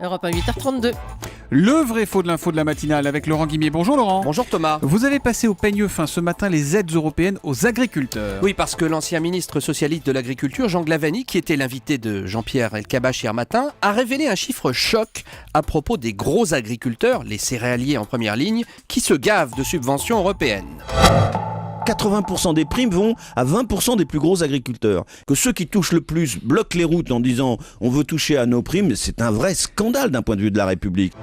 Europe 1, 8h32. Le vrai faux de l'info de la matinale avec Laurent Guimier. Bonjour Laurent. Bonjour Thomas. Vous avez passé au peigne fin ce matin les aides européennes aux agriculteurs. Oui, parce que l'ancien ministre socialiste de l'Agriculture, Jean Glavany, qui était l'invité de Jean-Pierre Elkabbach hier matin, a révélé un chiffre choc à propos des gros agriculteurs, les céréaliers en première ligne, qui se gavent de subventions européennes. 80% des primes vont à 20% des plus gros agriculteurs. Que ceux qui touchent le plus bloquent les routes en disant on veut toucher à nos primes, c'est un vrai scandale d'un point de vue de la République.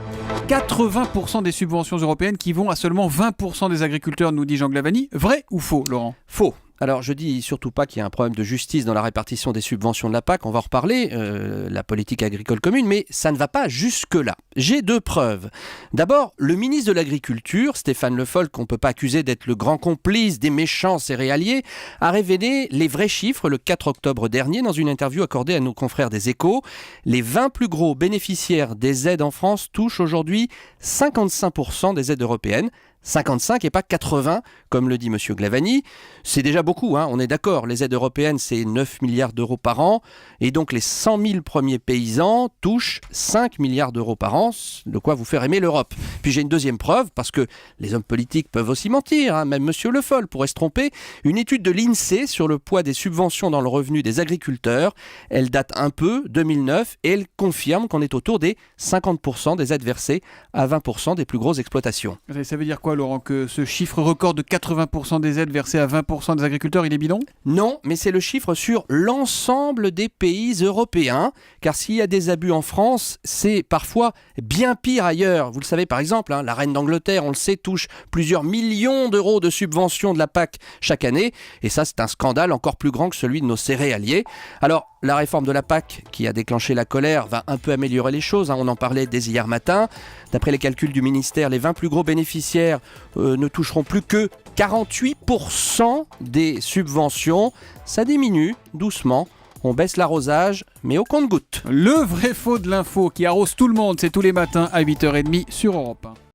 80% des subventions européennes qui vont à seulement 20% des agriculteurs, nous dit Jean Glavany. Vrai ou faux, Laurent ? Faux. Alors je dis surtout pas qu'il y a un problème de justice dans la répartition des subventions de la PAC, on va en reparler, la politique agricole commune, mais ça ne va pas jusque-là. J'ai deux preuves. D'abord, le ministre de l'Agriculture, Stéphane Le Foll, qu'on ne peut pas accuser d'être le grand complice des méchants céréaliers, a révélé les vrais chiffres le 4 octobre dernier dans une interview accordée à nos confrères des Échos. Les 20 plus gros bénéficiaires des aides en France touchent aujourd'hui 55% des aides européennes. 55 et pas 80, comme le dit M. Glavany. C'est déjà beaucoup, on est d'accord. Les aides européennes, c'est 9 milliards d'euros par an. Et donc, les 100 000 premiers paysans touchent 5 milliards d'euros par an, de quoi vous faire aimer l'Europe. Puis j'ai une deuxième preuve, parce que les hommes politiques peuvent aussi mentir, même M. Le Foll pourrait se tromper. Une étude de l'INSEE sur le poids des subventions dans le revenu des agriculteurs, elle date un peu, 2009, et elle confirme qu'on est autour des 50% des aides versées à 20% des plus grosses exploitations. Ça veut dire quoi, Laurent, que ce chiffre record de 80% des aides versées à 20% des agriculteurs, il est bidon ? Non, mais c'est le chiffre sur l'ensemble des pays européens, car s'il y a des abus en France, c'est parfois bien pire ailleurs. Vous le savez par exemple, la reine d'Angleterre, on le sait, touche plusieurs millions d'euros de subventions de la PAC chaque année, et ça c'est un scandale encore plus grand que celui de nos céréaliers. Alors, la réforme de la PAC, qui a déclenché la colère, va un peu améliorer les choses. On en parlait dès hier matin. D'après les calculs du ministère, les 20 plus gros bénéficiaires ne toucheront plus que 48% des subventions. Ça diminue doucement. On baisse l'arrosage, mais au compte-gouttes. Le vrai faux de l'info qui arrose tout le monde, c'est tous les matins à 8h30 sur Europe 1.